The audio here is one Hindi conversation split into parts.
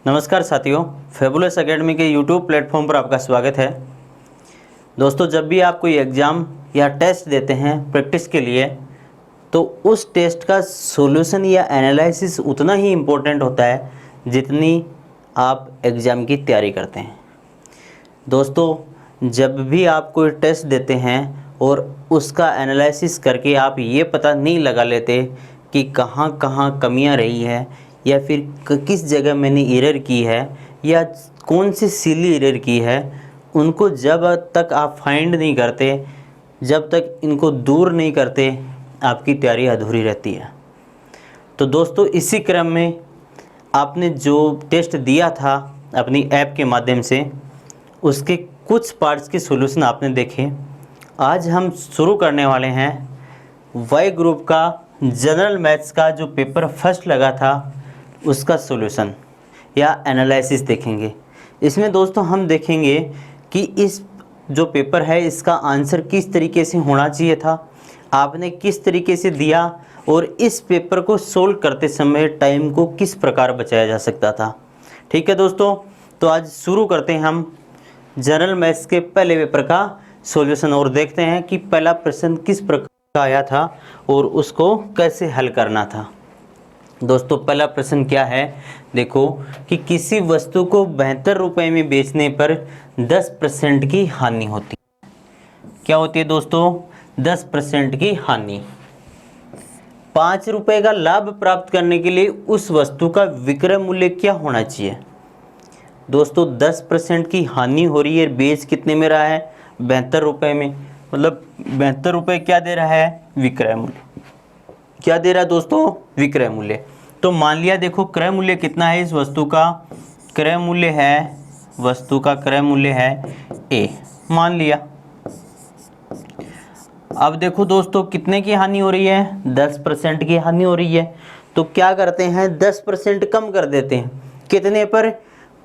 नमस्कार साथियों, फेबुलस एकेडमी के यूट्यूब प्लेटफॉर्म पर आपका स्वागत है। दोस्तों, जब भी आप कोई एग्ज़ाम या टेस्ट देते हैं प्रैक्टिस के लिए, तो उस टेस्ट का सॉल्यूशन या एनालिसिस उतना ही इम्पोर्टेंट होता है जितनी आप एग्ज़ाम की तैयारी करते हैं। दोस्तों, जब भी आप कोई टेस्ट देते हैं और उसका एनालिसिस करके आप ये पता नहीं लगा लेते कि कहाँ कहाँ कमियां रही है या फिर किस जगह मैंने एरर की है या कौन सी सिली एरर की है, उनको जब तक आप फाइंड नहीं करते, जब तक इनको दूर नहीं करते, आपकी तैयारी अधूरी रहती है। तो दोस्तों, इसी क्रम में आपने जो टेस्ट दिया था अपनी ऐप के माध्यम से, उसके कुछ पार्ट्स के सॉल्यूशन आपने देखे। आज हम शुरू करने वाले हैं वाई ग्रुप का जनरल मैथ्स का जो पेपर फर्स्ट लगा था उसका सॉल्यूशन या एनालिसिस देखेंगे। इसमें दोस्तों हम देखेंगे कि इस जो पेपर है इसका आंसर किस तरीके से होना चाहिए था, आपने किस तरीके से दिया और इस पेपर को सोल्व करते समय टाइम को किस प्रकार बचाया जा सकता था। ठीक है दोस्तों, तो आज शुरू करते हैं हम जनरल मैथ्स के पहले पेपर का सॉल्यूशन और देखते हैं कि पहला प्रश्न किस प्रकार का आया था और उसको कैसे हल करना था। दोस्तों, पहला प्रश्न क्या है, देखो कि किसी वस्तु को 72 रुपये में बेचने पर 10% की हानि होती है। क्या होती है दोस्तों? 10% की हानि। 5 रुपये का लाभ प्राप्त करने के लिए उस वस्तु का विक्रय मूल्य क्या होना चाहिए? दोस्तों, 10% की हानि हो रही है, बेच कितने में रहा है? 72 रुपये में, मतलब 72 रुपये क्या दे रहा है? विक्रय मूल्य। क्या दे रहा है दोस्तों? विक्रय मूल्य। तो मान लिया, देखो क्रय मूल्य कितना है इस वस्तु का? क्रय मूल्य है, वस्तु का क्रय मूल्य है ए, मान लिया। अब देखो दोस्तों, कितने की हानि हो रही है? 10% की हानि हो रही है। तो क्या करते हैं, 10% कम कर देते हैं। कितने पर?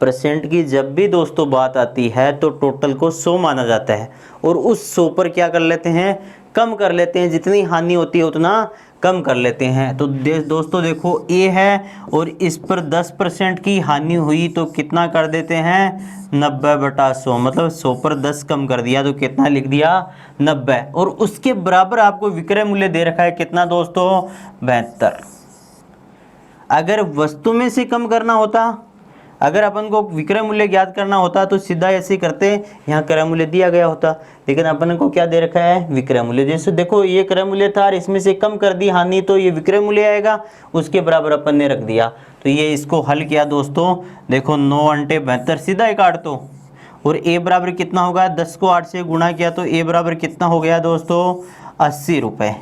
परसेंट की जब भी दोस्तों बात आती है तो टोटल को 100 माना जाता है और उस 100 पर क्या कर लेते हैं? कम कर लेते हैं। जितनी हानि होती है उतना कम कर लेते हैं। तो दोस्तों देखो, ए है और इस पर 10% की हानि हुई तो कितना कर देते हैं? 90/100, मतलब 100 पर 10 कम कर दिया तो कितना लिख दिया? 90। और उसके बराबर आपको विक्रय मूल्य दे रखा है कितना दोस्तों? 72। अगर वस्तु में से कम करना होता, अगर अपन को विक्रय मूल्य ज्ञात करना होता तो सीधा ऐसे करते, यहाँ क्रय मूल्य दिया गया होता, लेकिन अपन को क्या दे रखा है? विक्रय मूल्य। जैसे देखो, ये क्रय मूल्य था और इसमें से कम कर दी हानि, तो ये विक्रय मूल्य आएगा, उसके बराबर अपन ने रख दिया। तो ये इसको हल किया दोस्तों। देखो 9 × 72, सीधा ही काट दो। और ए बराबर कितना होगा? 10 को 8 से गुणा किया तो ए बराबर कितना हो गया दोस्तों? 80 रुपये।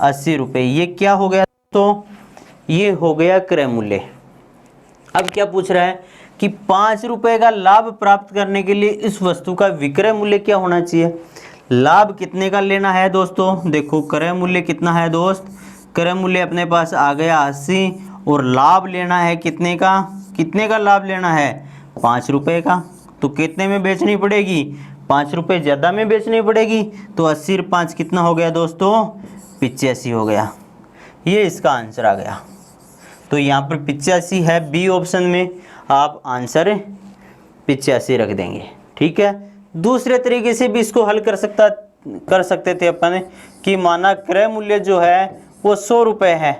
80 रुपये। ये क्या हो गया दोस्तों? ये हो गया क्रय मूल्य। अब क्या पूछ रहा है कि 5 रुपये का लाभ प्राप्त करने के लिए इस वस्तु का विक्रय मूल्य क्या होना चाहिए? लाभ कितने का लेना है दोस्तों? देखो क्रय मूल्य कितना है दोस्त? क्रय मूल्य अपने पास आ गया 80 और लाभ लेना है कितने का? कितने का लाभ लेना है? 5 रुपये का। तो कितने में बेचनी पड़ेगी? 5 रुपये ज़्यादा में बेचनी पड़ेगी। तो 80 × 5 कितना हो गया दोस्तों? 85 हो गया। ये इसका आंसर आ गया। तो यहाँ पर 85 है बी ऑप्शन में, आप आंसर 85 रख देंगे। ठीक है। दूसरे तरीके से भी इसको हल कर सकते थे अपन कि माना क्रय मूल्य जो है वो 100 रुपये है,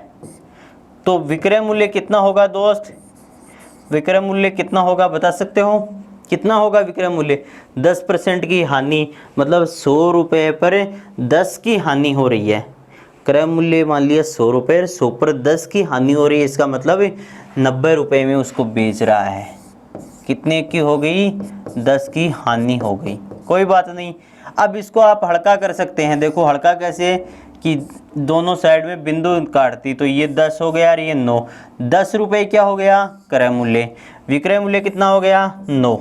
तो विक्रय मूल्य कितना होगा दोस्त? विक्रय मूल्य कितना होगा बता सकते हो? कितना होगा विक्रय मूल्य? 10% की हानि, मतलब 100 रुपये पर 10 की हानि हो रही है। क्रय मूल्य मान लिया 100 रुपये, 100 पर 10 की हानि हो रही है, इसका मतलब 90 रुपये में उसको बेच रहा है। कितने की हो गई? 10 की हानि हो गई। कोई बात नहीं। अब इसको आप हल्का कर सकते हैं। देखो हल्का कैसे, कि दोनों साइड में बिंदु काटती, तो ये 10 हो गया और ये 9। 10 रुपये क्या हो गया? क्रय मूल्य। विक्रय मूल्य कितना हो गया? 9।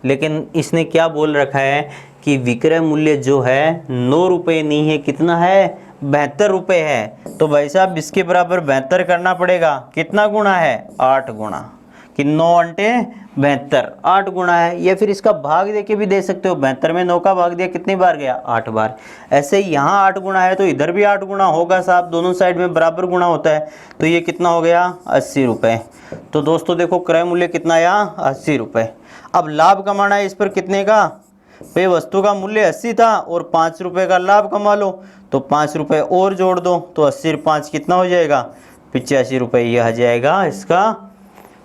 लेकिन इसने क्या बोल रखा है कि विक्रय मूल्य जो है 9 रुपये नहीं है, कितना है? 72 रुपये है। तो भाई साहब इसके बराबर 72 करना पड़ेगा। कितना गुणा है? 8 गुणा। कि 9 अंटे 72, 8 गुना है। या फिर इसका भाग दे के भी दे सकते हो, 72 में 9 का भाग दिया कितनी बार गया, 8 बार। ऐसे ही यहाँ 8 गुना है तो इधर भी 8 गुना होगा साहब, दोनों साइड में बराबर गुना होता है। तो ये कितना हो गया, 80 रुपये। तो दोस्तों देखो क्रय मूल्य कितना आया, 80 रुपये। अब लाभ कमाना है इस पर कितने का, भाई वस्तु का मूल्य 80 था और 5 रुपये का लाभ कमा लो, तो 5 रुपये और जोड़ दो, तो 80 5 कितना हो जाएगा, 85 रुपये। यह आ जाएगा इसका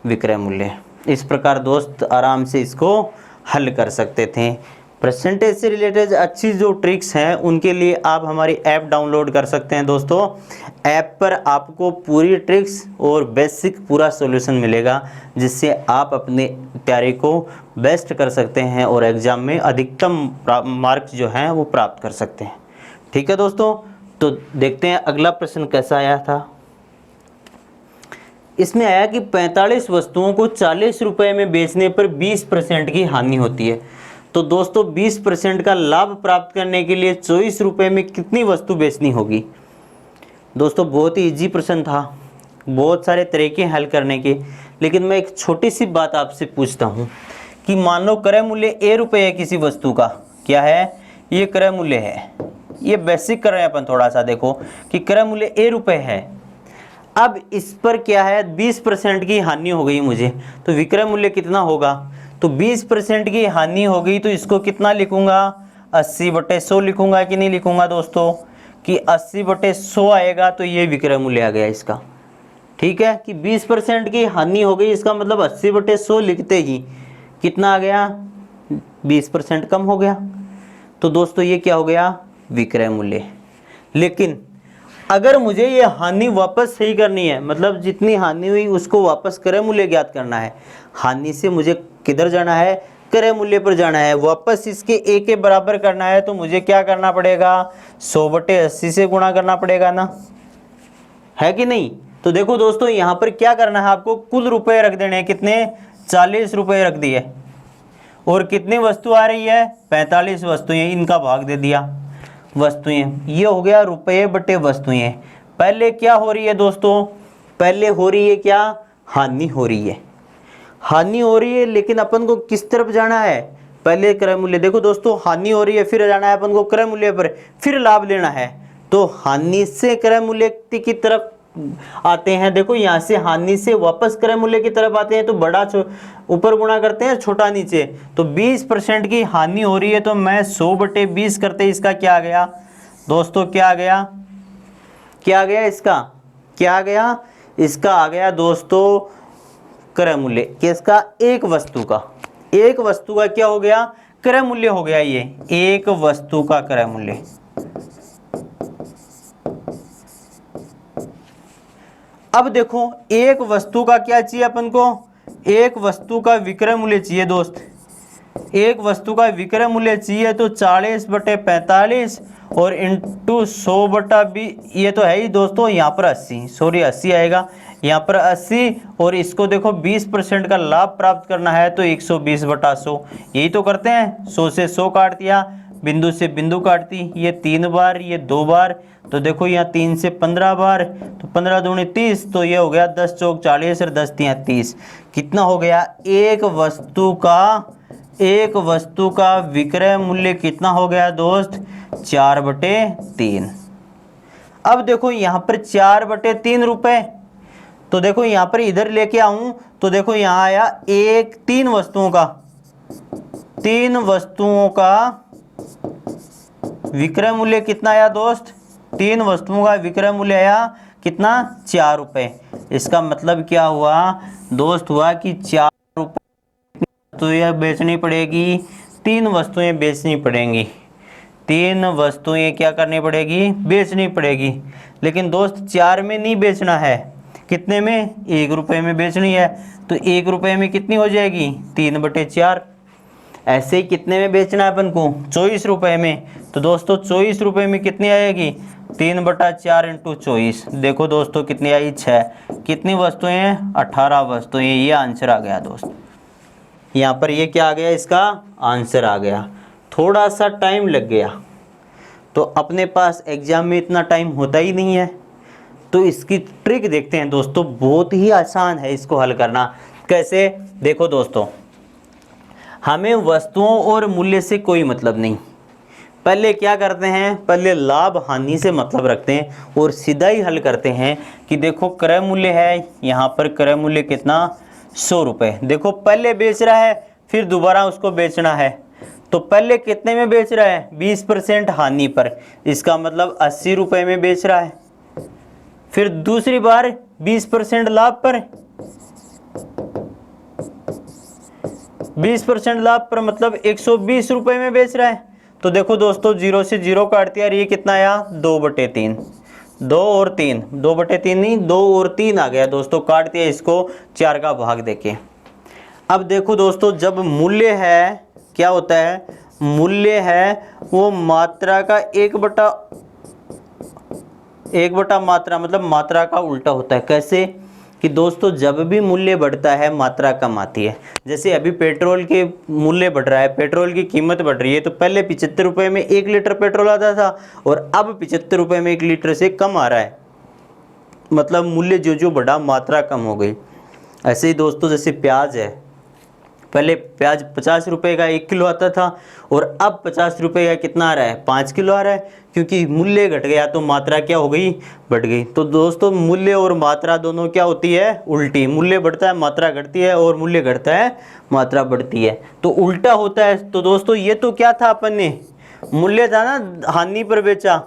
विक्रय मूल्य। इस प्रकार दोस्त आराम से इसको हल कर सकते थे। परसेंटेज से रिलेटेड अच्छी जो ट्रिक्स हैं उनके लिए आप हमारी ऐप डाउनलोड कर सकते हैं दोस्तों। ऐप पर आपको पूरी ट्रिक्स और बेसिक पूरा सॉल्यूशन मिलेगा, जिससे आप अपने तैयारी को बेस्ट कर सकते हैं और एग्ज़ाम में अधिकतम मार्क्स जो हैं वो प्राप्त कर सकते हैं। ठीक है दोस्तों, तो देखते हैं अगला प्रश्न कैसा आया था। इसमें आया कि 45 वस्तुओं को 40 रुपये में बेचने पर 20% की हानि होती है। तो दोस्तों 20% का लाभ प्राप्त करने के लिए 24 रुपये में कितनी वस्तु बेचनी होगी। दोस्तों बहुत ही इजी प्रश्न था, बहुत सारे तरीके हल करने के, लेकिन मैं एक छोटी सी बात आपसे पूछता हूँ कि मान लो क्रय मूल्य ए रुपये है किसी वस्तु का, क्या है, ये क्रय मूल्य है। ये बेसिक कर रहे हैं अपन थोड़ा सा, देखो कि क्रय मूल्य ए रुपये है। अब इस पर क्या है, 20% की हानि हो गई मुझे, तो विक्रय मूल्य कितना होगा, तो 20% की हानि हो गई तो इसको कितना लिखूंगा, 80/100 लिखूंगा कि नहीं लिखूंगा दोस्तों, कि 80/100 आएगा, तो ये विक्रय मूल्य आ गया इसका। ठीक है, कि 20% की हानि हो गई, इसका मतलब 80/100 लिखते ही कितना आ गया, 20% कम हो गया। तो दोस्तों ये क्या हो गया, विक्रय मूल्य। लेकिन अगर मुझे ये हानि वापस सही करनी है, मतलब जितनी हानि हुई उसको वापस क्रय मूल्य ज्ञात करना है, हानि से मुझे किधर जाना है, क्रय मूल्य पर जाना है, वापस इसके ए के बराबर करना है, तो मुझे क्या करना पड़ेगा, 100/80 से गुणा करना पड़ेगा ना, है कि नहीं। तो देखो दोस्तों यहाँ पर क्या करना है, आपको कुल रुपए रख देने हैं, कितने, 40 रुपये रख दिए, और कितनी वस्तु आ रही है, 45 वस्तुएं, इनका भाग दे दिया वस्तुएं। ये हो गया रुपये बटे वस्तुएं। पहले क्या हो रही है दोस्तों, पहले हो रही है क्या, हानि हो रही है, हानि हो रही है, लेकिन अपन को किस तरफ जाना है, पहले क्रय मूल्य। देखो दोस्तों हानि हो रही है, फिर जाना है अपन को क्रय मूल्य पर, फिर लाभ लेना है, तो हानि से क्रय मूल्य की तरफ आते हैं। देखो यहाँ से हानि से वापस क्रय मूल्य की तरफ आते हैं, तो बड़ा ऊपर गुणा करते हैं, छोटा नीचे। तो 20% की हानि हो रही है, तो मैं 100/20 करते, इसका क्या आ गया दोस्तों, क्या आ गया, क्या आ गया इसका, क्या आ गया, इसका आ गया दोस्तों क्रय मूल्य, किसका, एक वस्तु का, एक वस्तु का क्या हो गया, क्रय मूल्य हो गया, ये एक वस्तु का क्रय मूल्य। अब देखो एक वस्तु का क्या चाहिए अपन को, एक वस्तु का विक्रय मूल्य चाहिए दोस्त, एक वस्तु का विक्रय मूल्य चाहिए, तो 40/45 और इंटू 100/20, ये तो है ही दोस्तों, यहाँ पर 80 आएगा, यहाँ पर 80, और इसको देखो 20% का लाभ प्राप्त करना है, तो 120/100, यही तो करते हैं, 100 से 100 काट दिया, बिंदु से बिंदु काटती, ये 3 बार, ये 2 बार, तो देखो यहाँ 3 से 15 बार, तो 15 दूनी 30, तो ये हो गया 10 चौक 40 और 10 तियां 30, कितना हो गया, एक वस्तु का विक्रय मूल्य कितना हो गया दोस्त, 4/3। अब देखो यहाँ पर 4/3 रुपए, तो देखो यहाँ पर इधर लेके आऊं, तो देखो यहाँ आया तीन वस्तुओं का विक्रय मूल्य कितना आया दोस्त, 3 वस्तुओं का विक्रय मूल्य आया कितना, 4 रुपये। इसका मतलब क्या हुआ दोस्त, हुआ कि 4 रुपये वस्तुएं बेचनी पड़ेगी, 3 वस्तुएं बेचनी पड़ेंगी, 3 वस्तुएं क्या करनी पड़ेगी, बेचनी पड़ेगी। लेकिन दोस्त 4 में नहीं बेचना है, कितने में, 1 रुपये में बेचनी है, तो 1 रुपये में कितनी हो जाएगी, 3/4। ऐसे ही कितने में बेचना है अपन को, 24 रुपये में, तो दोस्तों 24 रुपये में कितनी आएगी, 3/4 इंटू 24, देखो दोस्तों कितनी आई, 6। कितनी वस्तुएं हैं, 18 वस्तुएं, ये आंसर आ गया दोस्त। यहाँ पर ये क्या आ गया, इसका आंसर आ गया। थोड़ा सा टाइम लग गया, तो अपने पास एग्जाम में इतना टाइम होता ही नहीं है, तो इसकी ट्रिक देखते हैं दोस्तों, बहुत ही आसान है इसको हल करना। कैसे? देखो दोस्तों, हमें वस्तुओं और मूल्य से कोई मतलब नहीं। पहले क्या करते हैं, पहले लाभ हानि से मतलब रखते हैं और सीधा ही हल करते हैं कि देखो क्रय मूल्य है, यहाँ पर क्रय मूल्य कितना, 100 रुपये। देखो पहले बेच रहा है, फिर दोबारा उसको बेचना है, तो पहले कितने में बेच रहा है, 20% हानि पर, इसका मतलब 80 रुपये में बेच रहा है। फिर दूसरी बार 20% लाभ पर, 20% लाभ पर मतलब 120 रुपये में बेच रहा है। तो देखो दोस्तों, 0 से 0 काट दिया और ये कितना आया, 2/3, 2 और 3, 2/3 नहीं, 2 और 3 आ गया दोस्तों, काट दिया इसको 4 का भाग देके। अब देखो दोस्तों, जब मूल्य है, क्या होता है, मूल्य है वो मात्रा का 1/1 मात्रा, मतलब मात्रा का उल्टा होता है। कैसे कि दोस्तों, जब भी मूल्य बढ़ता है मात्रा कम आती है। जैसे अभी पेट्रोल के मूल्य बढ़ रहा है, पेट्रोल की कीमत बढ़ रही है, तो पहले 75 रुपये में 1 लीटर पेट्रोल आता था और अब 75 रुपये में 1 लीटर से कम आ रहा है, मतलब मूल्य जो जो बढ़ा मात्रा कम हो गई। ऐसे ही दोस्तों, जैसे प्याज है, पहले प्याज 50 रुपये का 1 किलो आता था और अब 50 रुपये का कितना आ रहा है, 5 किलो आ रहा है, क्योंकि मूल्य घट गया तो मात्रा क्या हो गई, बढ़ गई। तो दोस्तों, मूल्य और मात्रा दोनों क्या होती है, उल्टी। मूल्य बढ़ता है मात्रा घटती है और मूल्य घटता है मात्रा बढ़ती है, तो उल्टा होता है। तो दोस्तों, ये तो क्या था, अपन ने मूल्य था ना, हानि पर बेचा,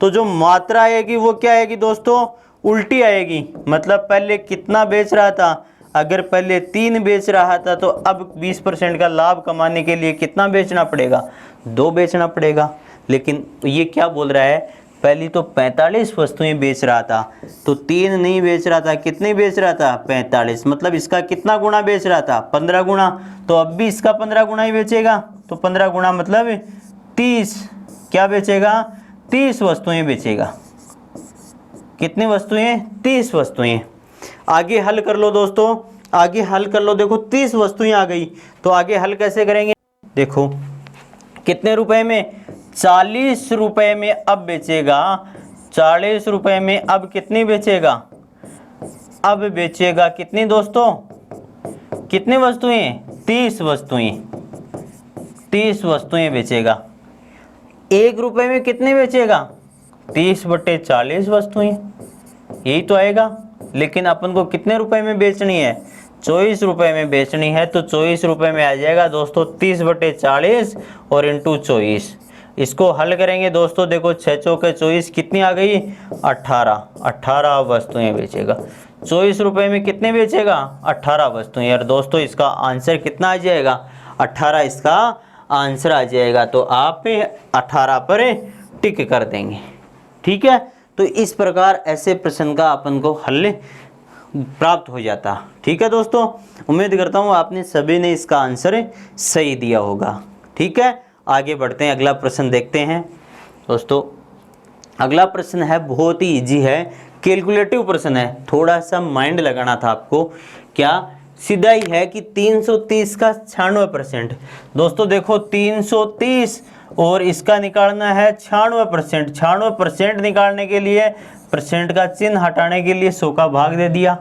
तो जो मात्रा आएगी वो क्या आएगी दोस्तों, उल्टी आएगी। मतलब पहले कितना बेच रहा था, अगर पहले 3 बेच रहा था तो अब 20% का लाभ कमाने के लिए कितना बेचना पड़ेगा, 2 बेचना पड़ेगा। लेकिन ये क्या बोल रहा है, पहली तो 45 वस्तुएं बेच रहा था, तो 3 नहीं बेच रहा था, कितने बेच रहा था, 45, मतलब इसका कितना गुना बेच रहा था, 15 गुना। तो अब भी इसका 15 गुना ही बेचेगा, तो 15 गुना मतलब 30, क्या बेचेगा, 30 वस्तुएं बेचेगा। कितनी वस्तुएं, 30 वस्तुएं। आगे हल कर लो दोस्तों, आगे हल कर लो। देखो 30 वस्तुएं आ गई, तो आगे हल कैसे करेंगे, देखो कितने रुपए में, 40 रुपए में अब बेचेगा, 40 रुपए में अब कितनी बेचेगा, अब बेचेगा कितनी दोस्तों, कितनी वस्तुएं, 30 वस्तुएं, 30 वस्तुएं बेचेगा। 1 रुपए में कितने बेचेगा, 30/40 वस्तुएं, यही तो आएगा। लेकिन अपन को कितने रुपए में बेचनी है, 24 रुपए में बेचनी है, तो 24 रुपए में आ जाएगा दोस्तों 30/40 और इंटू 24। इसको हल करेंगे दोस्तों, देखो 6 चौके 24, कितनी आ गई, 18 वस्तुएं बेचेगा। 24 रुपए में कितने बेचेगा, 18 वस्तुएं। यार दोस्तों, इसका आंसर कितना आ जाएगा, 18 इसका आंसर आ जाएगा। तो आप 18 पर टिक कर देंगे, ठीक है। तो इस प्रकार ऐसे प्रश्न का अपन को हल प्राप्त हो जाता, ठीक है दोस्तों। उम्मीद करता हूँ आपने सभी ने इसका आंसर सही दिया होगा, ठीक है। आगे बढ़ते हैं, अगला प्रश्न देखते हैं दोस्तों। अगला प्रश्न है बहुत ही इजी है, कैलकुलेटिव प्रश्न है, थोड़ा सा माइंड लगाना था आपको। क्या, सीधा ही है कि 330 का 96%। दोस्तों देखो 330 और इसका निकालना है 96%। 96% निकालने के लिए परसेंट का चिन्ह हटाने के लिए 100 का भाग दे दिया,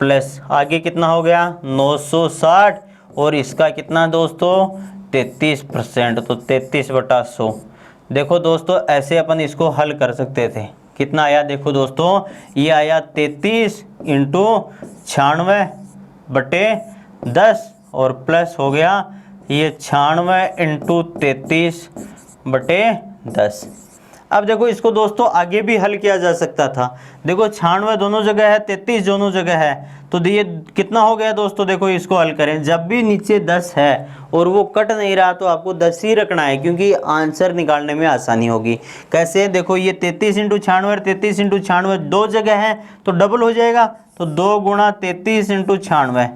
प्लस आगे कितना हो गया 960 और इसका कितना दोस्तों 33%, तो 33/100। देखो दोस्तों, ऐसे अपन इसको हल कर सकते थे। कितना आया, देखो दोस्तों, ये आया 33 × 96/10 और प्लस हो गया ये 96 × 33/10। अब देखो इसको दोस्तों आगे भी हल किया जा सकता था। देखो 96 दोनों जगह है, 33 दोनों जगह है, तो ये कितना हो गया दोस्तों। देखो इसको हल करें, जब भी नीचे 10 है और वो कट नहीं रहा तो आपको 10 ही रखना है, क्योंकि आंसर निकालने में आसानी होगी। कैसे, देखो ये 33 × 96 और 33 × 96 दो जगह है तो डबल हो जाएगा, तो 2 × 33 × 96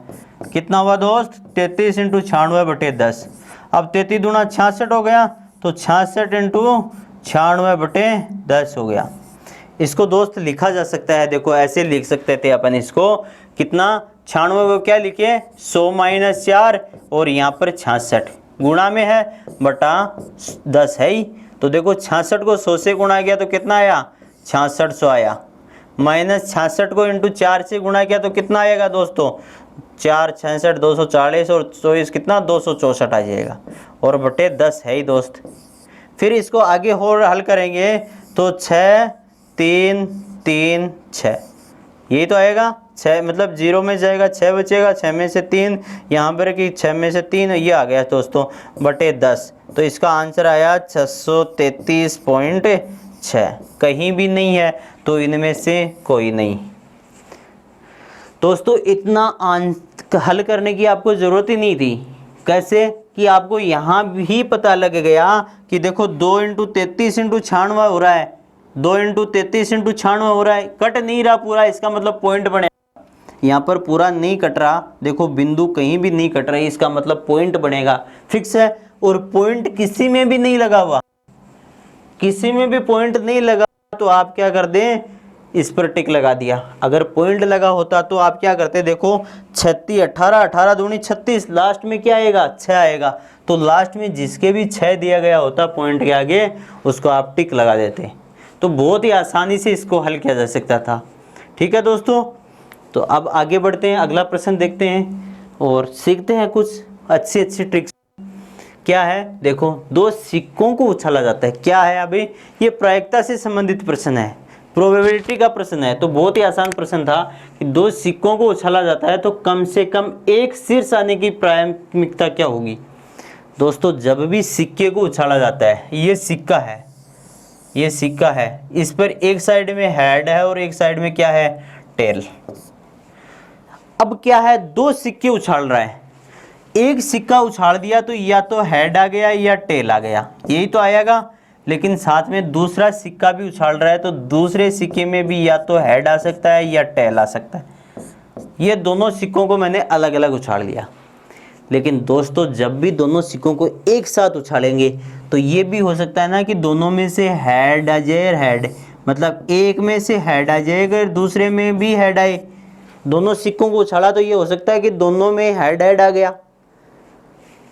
कितना हुआ दोस्त, 33 × 96/10। अब 33 दूना 66 हो गया, तो 66 × 96/10 हो गया। इसको दोस्त लिखा जा सकता है, देखो ऐसे लिख सकते थे अपन इसको, कितना 96 को क्या लिखे 100 - 4 और यहाँ पर 66 गुणा में है बटा 10 है ही, तो देखो 66 को 100 से गुणा गया तो कितना आया 6600 आया, -66 को इंटू 4 से गुणा किया तो कितना आएगा दोस्तों, 4 66 240 और 24 कितना 264 आ जाएगा, और बटे 10 है ही दोस्त। फिर इसको आगे और हल करेंगे तो 6 3 3 6 यही तो आएगा। 6 मतलब 0 में जाएगा, 6 बचेगा, 6 में से 3 यहाँ पर कि 6 में से 3 ये आ गया दोस्तों बटे 10। तो इसका आंसर आया 633.6। कहीं भी नहीं है तो इनमें से कोई नहीं। दोस्तों इतना हल करने की आपको ज़रूरत ही नहीं थी। कैसे कि आपको यहाँ भी पता लग गया कि देखो 2 × 33 × 96 हो रहा है, 2 × 33 × 96 हो रहा है, कट नहीं रहा पूरा, इसका मतलब पॉइंट बनेगा। यहाँ पर पूरा नहीं कट रहा, देखो बिंदु कहीं भी नहीं कट रही, इसका मतलब पॉइंट बनेगा, फिक्स है। और पॉइंट किसी में भी नहीं लगा हुआ, किसी में भी पॉइंट नहीं लगा तो आप क्या कर दें, इस पर टिक लगा दिया। अगर पॉइंट लगा होता तो आप क्या करते, देखो 36 18 18 दूनी 36, लास्ट में क्या आएगा 6 आएगा, तो लास्ट में जिसके भी 6 दिया गया होता पॉइंट के आगे उसको आप टिक लगा देते। तो बहुत ही आसानी से इसको हल किया जा सकता था। ठीक है दोस्तों, तो अब आगे बढ़ते हैं, अगला प्रश्न देखते हैं और सीखते हैं कुछ अच्छी अच्छी ट्रिक्स। क्या है, देखो 2 सिक्कों को उछाला जाता है, क्या है अभी, ये प्रायिकता से संबंधित प्रश्न है, प्रोबेबिलिटी का प्रश्न है। तो बहुत ही आसान प्रश्न था कि 2 सिक्कों को उछाला जाता है तो कम से कम एक शीर्ष आने की प्राथमिकता क्या होगी। दोस्तों जब भी सिक्के को उछाला जाता है, ये सिक्का है, ये सिक्का है, इस पर एक साइड में हेड है और एक साइड में क्या है, टेल। अब क्या है, 2 सिक्के उछाल रहा है, एक सिक्का उछाल दिया तो या तो हेड आ गया या टेल आ गया, यही तो आएगा। लेकिन साथ में दूसरा सिक्का भी उछाल रहा है तो दूसरे सिक्के में भी या तो हेड आ सकता है या टेल आ सकता है। ये दोनों सिक्कों को मैंने अलग अलग उछाल लिया। लेकिन दोस्तों जब भी दोनों सिक्कों को एक साथ उछालेंगे तो ये भी हो सकता है ना कि दोनों में से हेड आ जाए, हेड मतलब एक में से हेड आ जाएगा दूसरे में भी हेड आए। दोनों सिक्कों को उछाला तो ये हो सकता है कि दोनों में हेड हेड आ गया।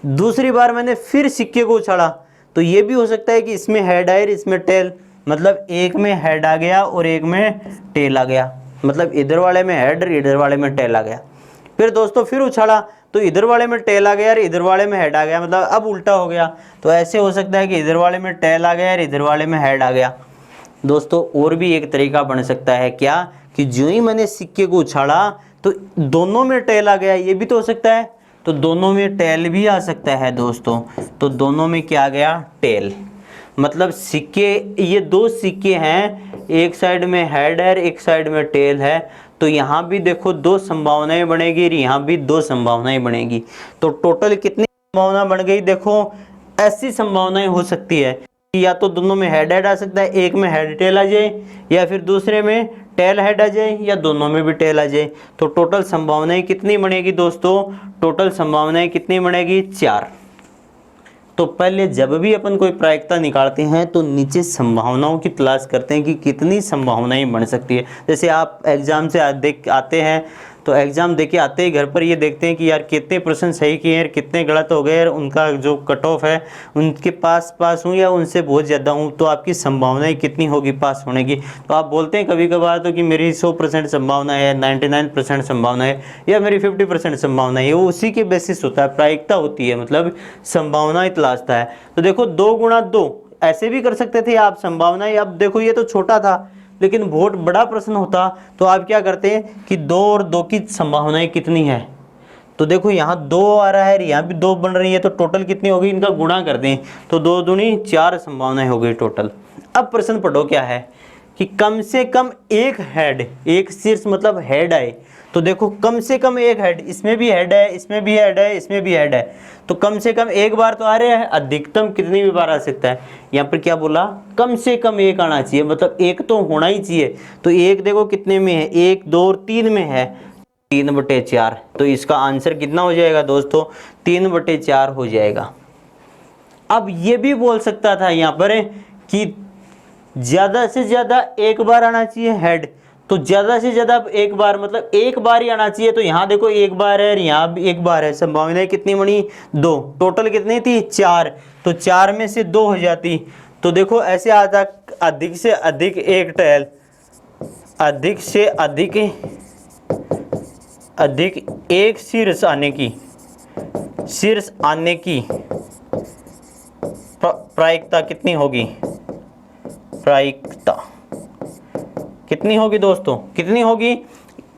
दूसरी बार मैंने फिर सिक्के को उछाला तो ये भी हो सकता है कि इसमें हेड आए इसमें टेल, मतलब एक में हेड आ गया और एक में टेल आ गया, मतलब इधर वाले में हेड और इधर वाले में टेल आ गया। फिर दोस्तों फिर उछाला तो इधर वाले में टेल आ गया और इधर वाले में हेड आ गया, मतलब अब उल्टा हो गया। तो ऐसे हो सकता है कि इधर वाले में टेल आ गया और इधर वाले में हेड आ गया। दोस्तों और भी एक तरीका बन सकता है, क्या कि जो ही मैंने सिक्के को उछाला तो दोनों में टेल आ गया, ये भी तो हो सकता है। तो दोनों में टेल भी आ सकता है दोस्तों, तो दोनों में क्या आ गया, टेल। मतलब सिक्के, ये 2 सिक्के हैं, एक साइड में हेड है एक साइड में टेल है, तो यहाँ भी देखो 2 संभावनाएं बनेगी और यहाँ भी 2 संभावनाएं बनेगी। तो टोटल कितनी संभावना बन गई, देखो ऐसी संभावनाएं हो सकती है कि या तो दोनों में हेड हेड आ सकता है, एक में हेड टेल आ जाए, या फिर दूसरे में टेल हेड आ जाए, या दोनों में भी टेल आ जाए। तो टोटल संभावनाएं कितनी बनेगी दोस्तों, टोटल संभावनाएं कितनी बनेगी, 4। तो पहले जब भी अपन कोई प्रायिकता निकालते हैं तो नीचे संभावनाओं की तलाश करते हैं कि कितनी संभावनाएं बन सकती है। जैसे आप एग्जाम से देख आते हैं तो एग्जाम देके आते ही घर पर ये देखते हैं कि यार कितने प्रश्न सही किए हैं, कितने गलत हो गए, और उनका जो कट ऑफ है उनके पास हूँ या उनसे बहुत ज़्यादा हूँ, तो आपकी संभावनाएं कितनी होगी पास होने की। तो आप बोलते हैं कभी कभार तो कि मेरी 100% संभावना है, 99% संभावना है, या मेरी 50% संभावना है। वो उसी के बेसिस होता है, प्रायिकता होती है, मतलब संभावनाएं तलाशता है। तो देखो 2 × 2 ऐसे भी कर सकते थे आप संभावनाएं। अब देखो ये तो छोटा था, लेकिन बहुत बड़ा प्रश्न होता तो आप क्या करते हैं कि 2 और 2 की संभावनाएं कितनी है। तो देखो यहाँ 2 आ रहा है, यहाँ भी 2 बन रही है, तो टोटल कितनी होगी, इनका गुणा कर दें तो 2 दूनी 4 संभावनाएं हो गई टोटल। अब प्रश्न पढ़ो क्या है कि कम से कम एक हेड, एक शीर्ष मतलब हेड आए। तो देखो कम से कम एक हेड, इसमें भी हेड है, इसमें भी हेड है, इसमें भी हेड है, तो कम से कम एक बार तो आ रहे हैं। अधिकतम कितनी भी बार आ सकता है, यहाँ पर क्या बोला, कम से कम एक आना चाहिए, मतलब एक तो होना ही चाहिए। तो एक देखो कितने में है, 1 2 और 3 में है, 3/4। तो इसका आंसर कितना हो जाएगा दोस्तों, 3/4 हो जाएगा। अब ये भी बोल सकता था यहाँ पर कि ज़्यादा से ज़्यादा एक बार आना चाहिए हेड, तो ज़्यादा से ज़्यादा एक बार मतलब एक बार ही आना चाहिए। तो यहाँ देखो एक बार है, यहाँ भी एक बार है, संभावनाएं कितनी बनी, 2, टोटल कितनी थी, 4। तो 4 में से 2 हो जाती। तो देखो ऐसे आता अधिक से अधिक एक टेल, अधिक से अधिक एक शीर्ष आने की प्रायिकता कितनी होगी? प्रायिकता कितनी होगी दोस्तों? कितनी होगी?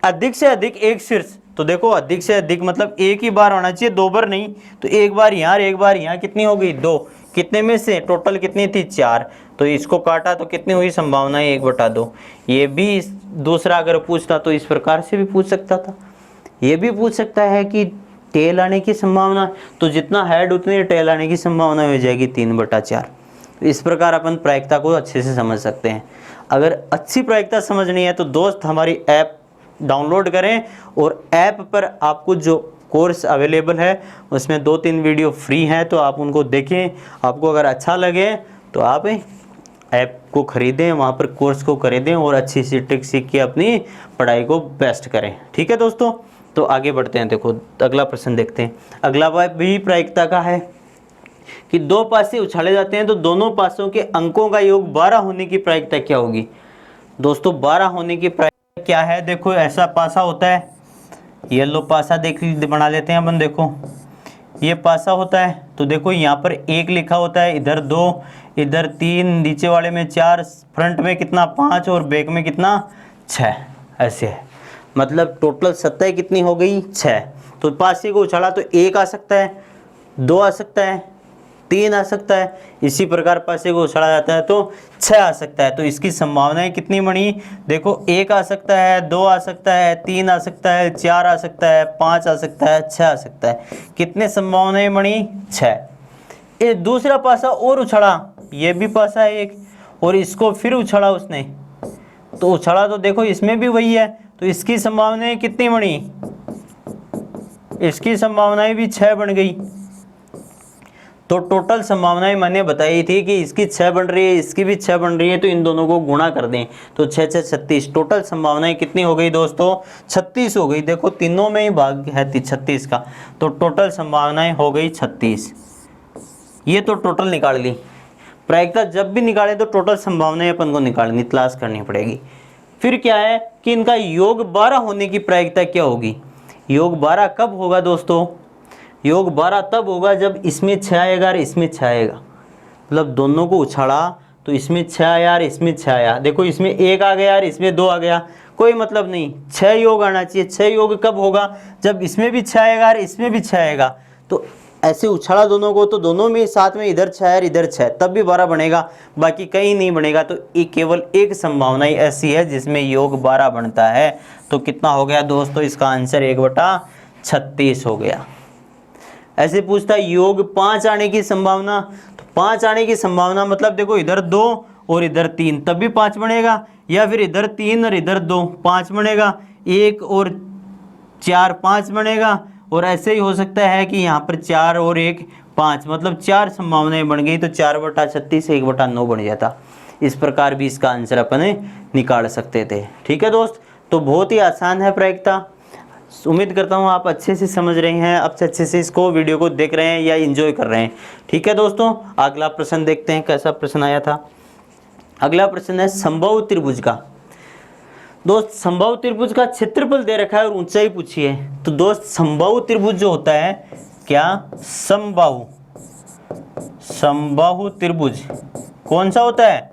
अधिक से अधिक एक शीर्ष, तो देखो अधिक से अधिक मतलब एक ही बार होना चाहिए, 2 बार नहीं। तो एक बार यहाँ और एक बार यहाँ, कितनी होगी? 2। कितने में से? टोटल कितनी थी? 4। तो इसको काटा तो कितनी हुई संभावना? 1/2। ये भी दूसरा अगर पूछता तो इस प्रकार से भी पूछ सकता था। ये भी पूछ सकता है कि टेल आने की संभावना, तो जितना हेड उतनी टेल आने की संभावना हो जाएगी 3/4। तो इस प्रकार अपन प्रायिकता को अच्छे से समझ सकते हैं। अगर अच्छी प्रायिकता समझनी है तो दोस्त हमारी ऐप डाउनलोड करें, और ऐप पर आपको जो कोर्स अवेलेबल है उसमें 2-3 वीडियो फ्री हैं, तो आप उनको देखें। आपको अगर अच्छा लगे तो आप ऐप को ख़रीदें, वहाँ पर कोर्स को खरीदें और अच्छी सी ट्रिक सीख के अपनी पढ़ाई को बेस्ट करें। ठीक है दोस्तों, तो आगे बढ़ते हैं। देखो अगला प्रश्न देखते हैं। अगला भी प्रायिकता का है कि 2 पासे उछाले जाते हैं तो दोनों पासों के अंकों का योग 12 होने की प्रायिकता क्या होगी? दोस्तों 12 होने की प्रायिकता क्या है? देखो ऐसा पासा होता है, येलो पासा बना लेते हैं अपन। देखो ये पासा होता है, तो देखो यहाँ पर 1 लिखा होता है, इधर 2, इधर 3, नीचे वाले में 4, फ्रंट में कितना? 5 और बैक में कितना? 6। ऐसे है, मतलब टोटल सतह कितनी हो गई? 6। तो पासे को उछाला तो 1 आ सकता है, 2 आ सकता है, 3 आ सकता है। इसी प्रकार पासे को उछाला जाता है तो 6 आ सकता है। तो इसकी संभावनाएं कितनी बनी? देखो 1 आ सकता है, 2 आ सकता है, 3 आ सकता है, 4 आ सकता है, 5 आ सकता है, 6 आ सकता है। कितने संभावनाएं बनी? 6। ये दूसरा पासा और उछाला, ये भी पासा है एक, और इसको फिर उछाला उसने, तो उछाला तो देखो इसमें भी वही है, तो इसकी संभावनाएं कितनी बनी? इसकी संभावनाएं भी 6 बन गई। तो टोटल संभावनाएं मैंने बताई थी कि इसकी 6 बन रही है, इसकी भी 6 बन रही है, तो इन दोनों को गुणा कर दें तो 6 6 36। टोटल संभावनाएं कितनी हो गई दोस्तों? 36 हो गई। देखो तीनों में ही भाग है 36 का, तो टोटल संभावनाएं हो गई 36। ये तो टोटल निकाल ली। प्रायिकता जब भी निकाले तो टोटल संभावनाएं अपन को निकालनी, तलाश करनी पड़ेगी। फिर क्या है कि इनका योग 12 होने की प्रायिकता क्या होगी? योग 12 कब होगा दोस्तों? योग 12 तब होगा जब इसमें 6 आएगा और इसमें 6 आएगा। मतलब दोनों को उछाला तो इसमें 6 आया और इसमें 6 आया। देखो इसमें 1 आ गया और इसमें 2 आ गया, कोई मतलब नहीं, 6 योग आना चाहिए। 6 योग कब होगा? जब इसमें भी 6 आएगा और इसमें भी 6 आएगा। तो ऐसे उछाला दोनों को, तो दोनों में साथ में इधर 6 और इधर 6, तब भी 12 बनेगा, बाकी कहीं नहीं बनेगा। तो केवल एक संभावना ही ऐसी है जिसमें योग 12 बनता है। तो कितना हो गया दोस्तों? इसका आंसर 1/36 हो गया। ऐसे पूछता है योग 5 आने की संभावना, तो 5 आने की संभावना मतलब देखो इधर 2 और इधर 3, तब भी 5 बनेगा, या फिर इधर 3 और इधर 2, 5 बनेगा, 1 और 4 5 बनेगा, और ऐसे ही हो सकता है कि यहाँ पर 4 और 1 5, मतलब 4 संभावनाएं बन गई, तो 4/36 1/9 बन जाता। इस प्रकार भी इसका आंसर अपन निकाल सकते थे। ठीक है दोस्त, तो बहुत ही आसान है प्रायिकता। उम्मीद करता हूँ आप अच्छे से समझ रहे हैं, अब से अच्छे से इसको वीडियो को देख रहे हैं या एंजॉय कर रहे हैं। ठीक है दोस्तों, अगला प्रश्न देखते हैं कैसा प्रश्न आया था। अगला प्रश्न है समबाहु त्रिभुज का। दोस्त समबाहु त्रिभुज का क्षेत्रफल दे रखा है और ऊंचाई पूछी है। तो दोस्त समबाहु त्रिभुज जो होता है, क्या समबाहु त्रिभुज कौन सा होता है?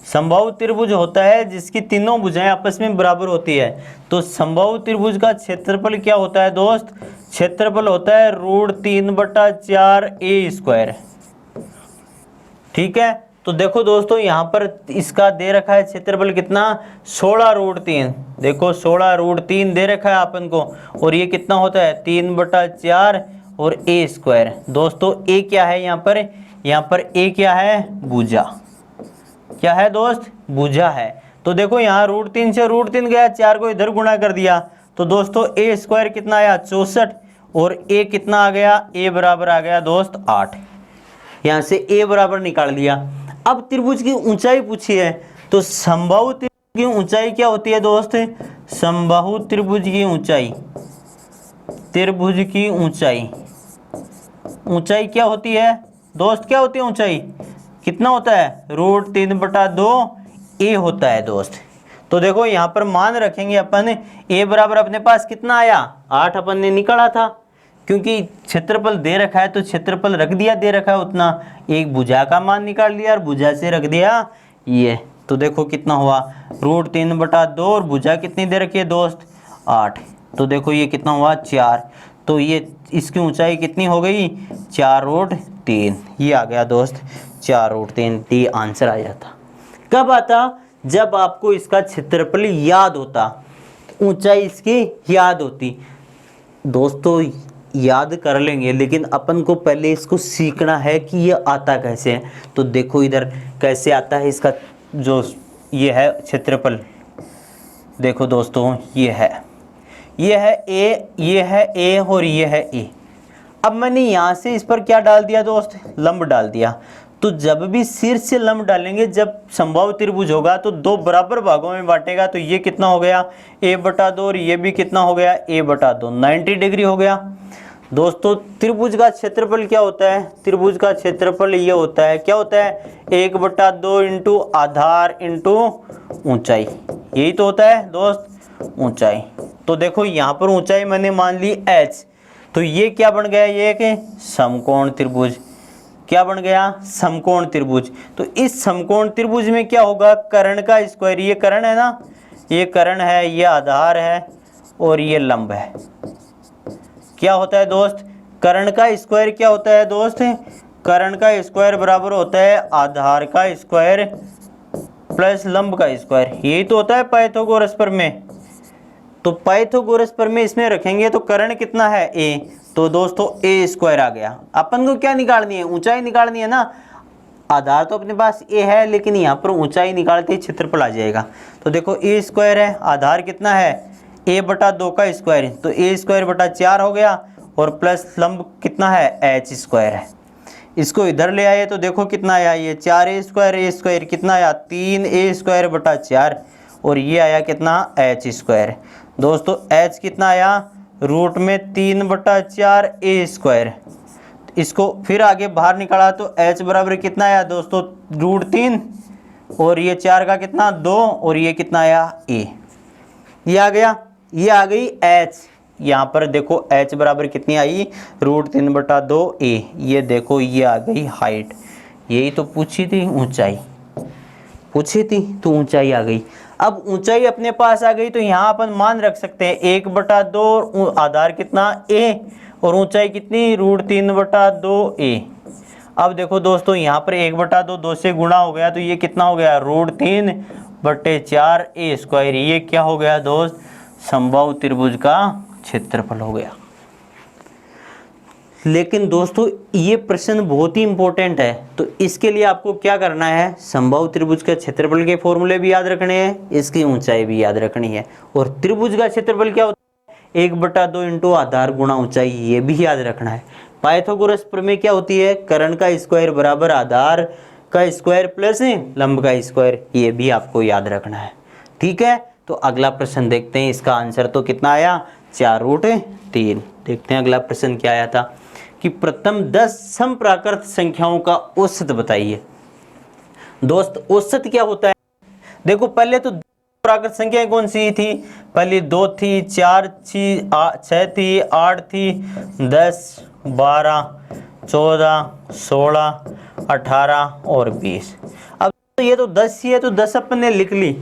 समबाहु त्रिभुज होता है जिसकी तीनों भुजाएं आपस में बराबर होती है। तो समबाहु त्रिभुज का क्षेत्रफल क्या होता है दोस्त? क्षेत्रफल होता है √3/4a²। ठीक है, तो देखो दोस्तों यहाँ पर इसका दे रखा है क्षेत्रफल कितना? 16√3। देखो 16√3 दे रखा है अपन को, और ये कितना होता है? 3/4 और a²। दोस्तों a क्या है यहाँ पर? यहाँ पर a क्या है? भुजा। क्या है दोस्त? भुजा है। तो देखो यहाँ √3 से √3 गया, 4 को इधर गुणा कर दिया, तो दोस्तों a² कितना आया? 64, और a कितना आ गया? a बराबर आ गया दोस्त 8। यहाँ से a बराबर निकाल लिया। अब त्रिभुज की ऊंचाई पूछी है, तो समबाहु त्रिभुज की ऊंचाई क्या होती है दोस्त? समबाहु त्रिभुज की ऊंचाई, ऊंचाई क्या होती है दोस्त? क्या होती है ऊंचाई? कितना होता है? √3/2 a होता है दोस्त। तो देखो यहाँ पर मान रखेंगे अपन a बराबर अपने पास कितना आया 8 अपन ने निकाला था, क्योंकि क्षेत्रफल दे रखा है तो क्षेत्रफल रख दिया दे रखा है उतना, एक भुजा का मान निकाल लिया और भुजा से रख दिया ये। तो देखो कितना हुआ √3/2 और भुजा कितनी दे रखी है दोस्त 8, तो देखो ये कितना हुआ 4। तो ये इसकी ऊंचाई कितनी हो गई 4√3, ये आ गया दोस्त 4√3, डी आंसर आ जाता। कब आता जब आपको इसका क्षेत्रफल याद होता, ऊंचाई इसकी याद होती। दोस्तों याद कर लेंगे लेकिन अपन को पहले इसको सीखना है कि ये आता कैसे है। तो देखो इधर कैसे आता है इसका जो ये है क्षेत्रफल, देखो दोस्तों ये है ए, ये है ए और ये है ए। अब मैंने यहाँ से इस पर क्या डाल दिया दोस्त लंब डाल दिया। तो जब भी शीर्ष से लंब डालेंगे जब समबाहु त्रिभुज होगा तो दो बराबर भागों में बांटेगा, तो ये कितना हो गया a/2 और ये भी कितना हो गया a/2, 90 डिग्री हो गया। दोस्तों त्रिभुज का क्षेत्रफल क्या होता है, त्रिभुज का क्षेत्रफल ये होता है, क्या होता है 1/2 इंटू आधार इंटू ऊंचाई, यही तो होता है दोस्त ऊंचाई। तो देखो यहाँ पर ऊंचाई मैंने मान ली h, तो ये क्या बन गया ये एक समकोण त्रिभुज, क्या बन गया समकोण त्रिभुज। तो इस समकोण त्रिभुज में क्या होगा कर्ण का स्क्वायर, ये कर्ण है ना, ये कर्ण है, ये आधार है और ये लंब है। क्या होता है दोस्त कर्ण का स्क्वायर क्या होता है दोस्त, कर्ण का स्क्वायर बराबर होता है आधार का स्क्वायर प्लस लंब का स्क्वायर, यही तो होता है पाइथागोरस प्रमेय। तो पाइथागोरस प्रमेय इसमें रखेंगे तो कर्ण कितना है a, तो दोस्तों a² आ गया। अपन को क्या निकालनी है ऊंचाई निकालनी है ना, आधार तो अपने पास a है लेकिन यहाँ पर ऊंचाई निकालते ही क्षेत्रफल आ जाएगा। तो देखो a² है, आधार कितना है a/2 का स्क्वायर, तो a²/4 हो गया और प्लस लंब कितना है h² है। इसको इधर ले आए तो देखो कितना आया ये 4a² कितना आया 3a²/4 और ये आया कितना h²। दोस्तों h कितना आया रूट में 3/4a²। इसको फिर आगे बाहर निकाला तो h बराबर कितना आया दोस्तों √3 और ये 4 का कितना 2 और ये कितना आया a, ये आ गया, ये आ गई h। यहाँ पर देखो h बराबर कितनी आई √3/2a, ये देखो ये आ गई हाइट, यही तो पूछी थी ऊंचाई, पूछी थी तो ऊंचाई आ गई। अब ऊंचाई अपने पास आ गई तो यहाँ अपन मान रख सकते हैं 1/2 और आधार कितना a और ऊंचाई कितनी √3/2a। अब देखो दोस्तों यहाँ पर 1/2 2 से गुणा हो गया तो ये कितना हो गया √3/4a², ये क्या हो गया दोस्त समबाहु त्रिभुज का क्षेत्रफल हो गया। लेकिन दोस्तों ये प्रश्न बहुत ही इंपॉर्टेंट है, तो इसके लिए आपको क्या करना है समबाहु त्रिभुज के क्षेत्रफल के फॉर्मूले भी याद रखने हैं, इसकी ऊंचाई भी याद रखनी है। और त्रिभुज का क्षेत्रफल क्या होता है 1/2 इंटू आधार गुणा ऊंचाई, ये भी याद रखना है। पाइथागोरस प्रमेय क्या होती है कर्ण का स्क्वायर बराबर आधार का स्क्वायर प्लस लंब का स्क्वायर, ये भी आपको याद रखना है। ठीक है, तो अगला प्रश्न देखते हैं, इसका आंसर तो कितना आया 4√3। देखते हैं अगला प्रश्न क्या आया था कि प्रथम 10 समप्राकृत संख्याओं का औसत बताइए। दोस्त औसत क्या होता है, देखो पहले तो प्राकृत संख्याएं कौन सी थी, पहली 2 थी, 4 थी, 6 थी, 8 थी, 10, 12, 14, 16, 18 और 20। अब ये तो 10 ही है तो 10 अपन ने लिख ली,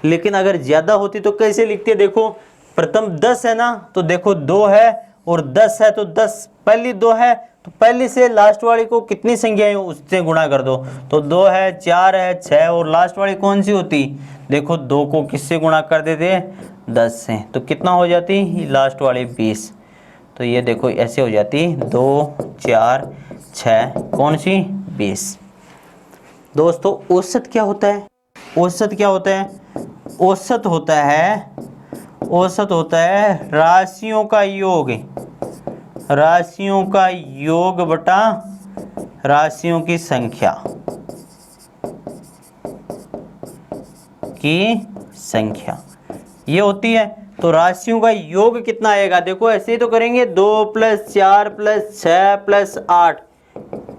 लेकिन अगर ज्यादा होती तो कैसे लिखते, देखो प्रथम 10 है ना, तो देखो 2 है और 10 है तो 10 पहली 2 है तो पहली से लास्ट वाली को कितनी संख्याएं उससे गुणा कर दो, तो 2 है, 4 है, 6 और लास्ट वाली कौन सी होती, देखो 2 को किससे गुणा कर देते 10 से, तो कितना हो जाती लास्ट वाली 20। तो ये देखो ऐसे हो जाती 2, 4, 6 कौन सी 20। दोस्तों औसत क्या होता है, औसत क्या होता है, औसत होता है, औसत होता है राशियों का योग, राशियों का योग बटा राशियों की संख्या ये होती है। तो राशियों का योग कितना आएगा, देखो ऐसे ही तो करेंगे 2 + 4 + 6 + 8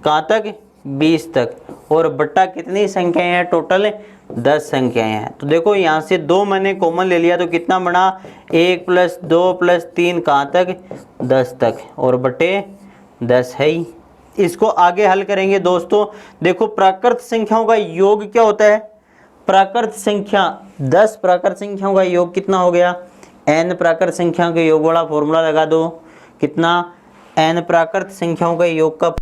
कहाँ तक 20 तक, और बट्टा कितनी संख्याएं हैं, टोटल 10 संख्याएं हैं। तो देखो यहाँ से 2 मैंने कॉमन ले लिया तो कितना बना, 1 + 2 + 3 कहाँ तक, 10 तक, और बटे 10 है ही। इसको आगे हल करेंगे दोस्तों। देखो प्राकृत संख्याओं का योग क्या होता है, प्राकृत संख्या 10 प्राकृत संख्याओं का योग कितना हो गया, n प्राकृत संख्याओं के योग वाला फॉर्मूला लगा दो, कितना, n प्राकृत संख्याओं के योग का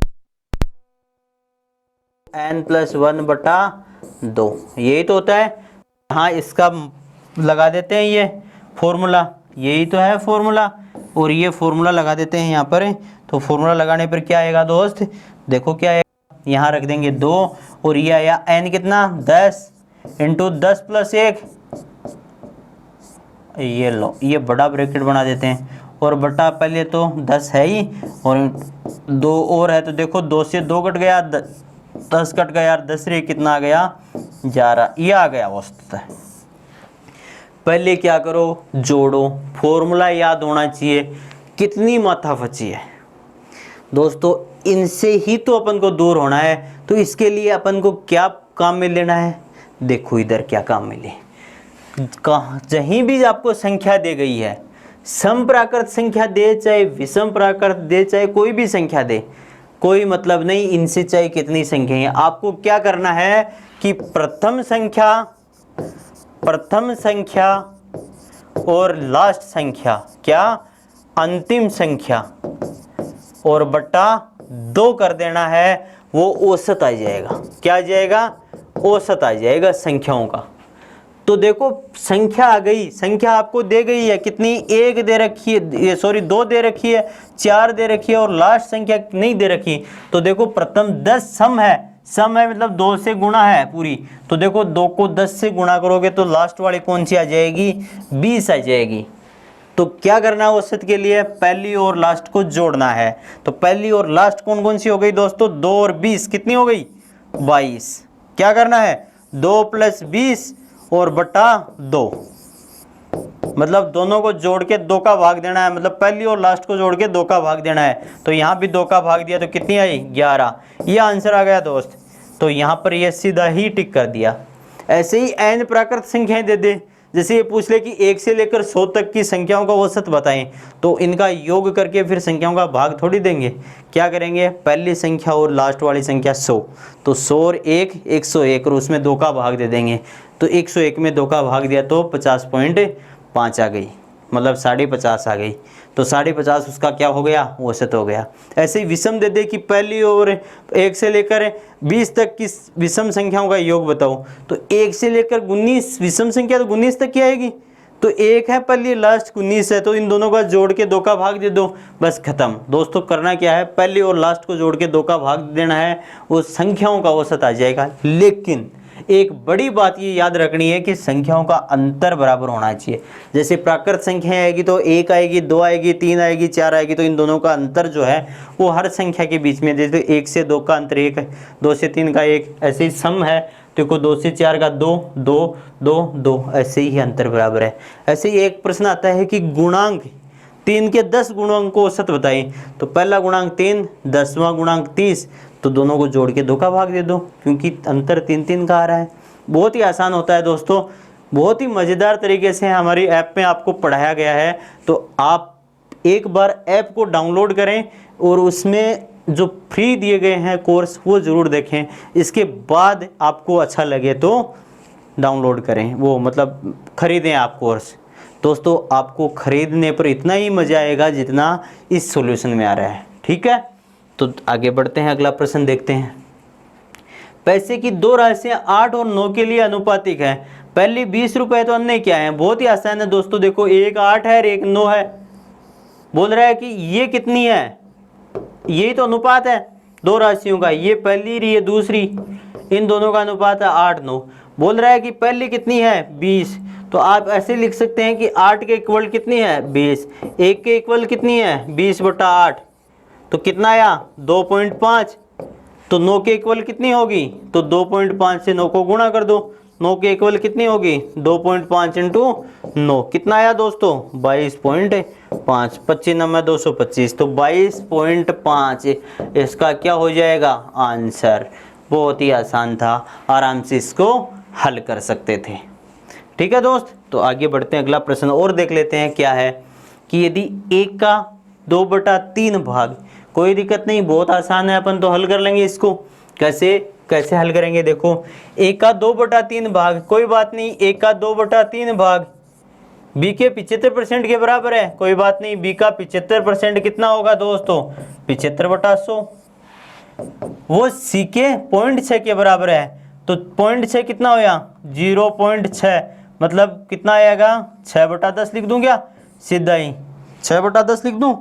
n + 1/2, यही तो होता है। हाँ इसका लगा देते हैं ये फॉर्मूला, यही तो है फॉर्मूला, और ये फॉर्मूला लगा देते हैं यहाँ पर। तो फॉर्मूला लगाने पर क्या आएगा दोस्त, देखो क्या आएगा, यहाँ रख देंगे 2, और ये आया n कितना, 10 × 10 + 1, ये लो, ये बड़ा ब्रैकेट बना देते हैं, और बटा पहले तो 10 है ही, और 2 और है, तो देखो 2 से 2 कट गया, 10 कट गया यार, 10 रे कितना आ गया, 11, ये आ गया वस्तुतः। पहले क्या करो, जोड़ो, फॉर्मूला याद होना चाहिए, कितनी माथापच्ची है दोस्तों, इनसे ही तो अपन को दूर होना है। तो इसके लिए अपन को क्या काम में लेना है, देखो इधर क्या काम में ले, कहाँ जहीं भी आपको संख्या दे गई है, सम प्राकृत संख्या दे चाहे विषम प्राकृत दे चाहे कोई भी संख्या दे, कोई मतलब नहीं, इनसे चाहे कितनी संख्या है, आपको क्या करना है कि प्रथम संख्या और लास्ट संख्या, क्या, अंतिम संख्या, और बट्टा 2 कर देना है, वो औसत आ जाएगा, क्या आ जाएगा, औसत आ जाएगा संख्याओं का। तो देखो संख्या आ गई, संख्या आपको दे गई है कितनी, 1 दे रखी है, सॉरी 2 दे रखी है, 4 दे रखी है, और लास्ट संख्या नहीं दे रखी। तो देखो प्रथम 10 सम है, सम है मतलब 2 से गुणा है पूरी, तो देखो 2 को 10 से गुणा करोगे तो लास्ट वाली कौन सी आ जाएगी, 20 आ जाएगी। तो क्या करना है औसत के लिए, पहली और लास्ट को जोड़ना है। तो पहली और लास्ट कौन कौन सी हो गई दोस्तों, 2 और 20 कितनी हो गई, 22। क्या करना है, 2 + 20 और बटा 2, मतलब दोनों को जोड़ के 2 का भाग देना है, मतलब पहली और लास्ट को जोड़ के 2 का भाग देना है। तो यहाँ भी 2 का भाग दिया तो कितनी आई, 11, ये आंसर आ गया दोस्त। तो यहाँ पर ये सीधा ही टिक कर दिया। ऐसे ही n प्राकृत संख्याएं दे दे, जैसे ये पूछ ले कि 1 से लेकर 100 तक की संख्याओं का औसत बताएं, तो इनका योग करके फिर संख्याओं का भाग थोड़ी देंगे, क्या करेंगे, पहली संख्या और लास्ट वाली संख्या 100, तो 100 और 1 101, और उसमें 2 का भाग दे देंगे। तो 101 में 2 का भाग दिया तो 50.5 आ गई, मतलब 50.5 आ गई। तो 50.5 उसका क्या हो गया, औसत हो गया। ऐसे ही विषम दे दे कि पहली और 1 से लेकर 20 तक की विषम संख्याओं का योग बताओ, तो 1 से लेकर 19 विषम संख्या तो 19 तक की आएगी, तो 1 है पहली, लास्ट 19 है, तो इन दोनों का जोड़ के 2 का भाग दे दो, बस खत्म। दोस्तों करना क्या है, पहली और लास्ट को जोड़ के 2 का भाग देना है, वो संख्याओं का औसत आ जाएगा। लेकिन एक बड़ी बात ये याद रखनी है कि संख्याओं का अंतर बराबर होना चाहिए। जैसे प्राकृत संख्या आएगी तो 1 आएगी, 2 आएगी, 3 आएगी, 4 आएगी, तो इन दोनों का अंतर जो है वो हर संख्या के बीच में, जैसे 1 से 2 का अंतर 1 है, 2 से 3 का 1, ऐसे ही सम है, देखो 2 से 4 का 2, 2, 2, 2, ऐसे ही अंतर बराबर है। ऐसे ही एक प्रश्न आता है कि गुणांक 3 के 10 गुणांक को औसत बताएं, तो पहला गुणांक 3, 10वां गुणांक 30, तो दोनों को जोड़ के 2 का भाग दे दो, क्योंकि अंतर 3 का आ रहा है। बहुत ही आसान होता है दोस्तों, बहुत ही मज़ेदार तरीके से हमारी ऐप में आपको पढ़ाया गया है। तो आप एक बार ऐप को डाउनलोड करें और उसमें जो फ्री दिए गए हैं कोर्स वो ज़रूर देखें, इसके बाद आपको अच्छा लगे तो डाउनलोड करें, वो मतलब ख़रीदें आप कोर्स। दोस्तों आपको ख़रीदने पर इतना ही मज़ा आएगा जितना इस सॉल्यूशन में आ रहा है, ठीक है। तो आगे बढ़ते हैं, अगला प्रश्न देखते हैं। पैसे की 2 राशियां 8 और 9 के लिए अनुपातिक है, पहली 20 रुपए तो अन्य क्या है। बहुत ही आसान है दोस्तों, देखो एक 8 है और एक 9 है, बोल रहा है कि ये कितनी है, यही तो अनुपात है 2 राशियों का, ये पहली रही है दूसरी, इन दोनों का अनुपात है 8, 9। बोल रहा है कि पहली कितनी है 20, तो आप ऐसे लिख सकते हैं कि 8 के इक्वल कितनी है 20, 1 के इक्वल कितनी है 20/8, तो कितना आया 2.5। तो 9 के इक्वल कितनी होगी, तो 2.5 से 9 को गुणा कर दो, 9 के इक्वल कितनी होगी 2.5 × 9, कितना आया दोस्तों 22.5, 25 9 225, तो 22.5 इसका क्या हो जाएगा आंसर। बहुत ही आसान था, आराम से इसको हल कर सकते थे। ठीक है दोस्त, तो आगे बढ़ते हैं, अगला प्रश्न और देख लेते हैं। क्या है कि यदि 1 का 2/3 भाग, कोई दिक्कत नहीं, बहुत आसान है, अपन तो हल कर लेंगे इसको। कैसे कैसे हल करेंगे, देखो 1 का 2/3 भाग, कोई बात नहीं, 1 का 2/3 भाग b के 75% के बराबर है, कोई बात नहीं, b का 75% कितना होगा दोस्तों, 75/100। वो c के 0.6 के बराबर है, तो 0.6 कितना होया, 0.6, मतलब कितना आएगा, 6/10 लिख दूं क्या, सीधा ही 6/10 लिख दूं,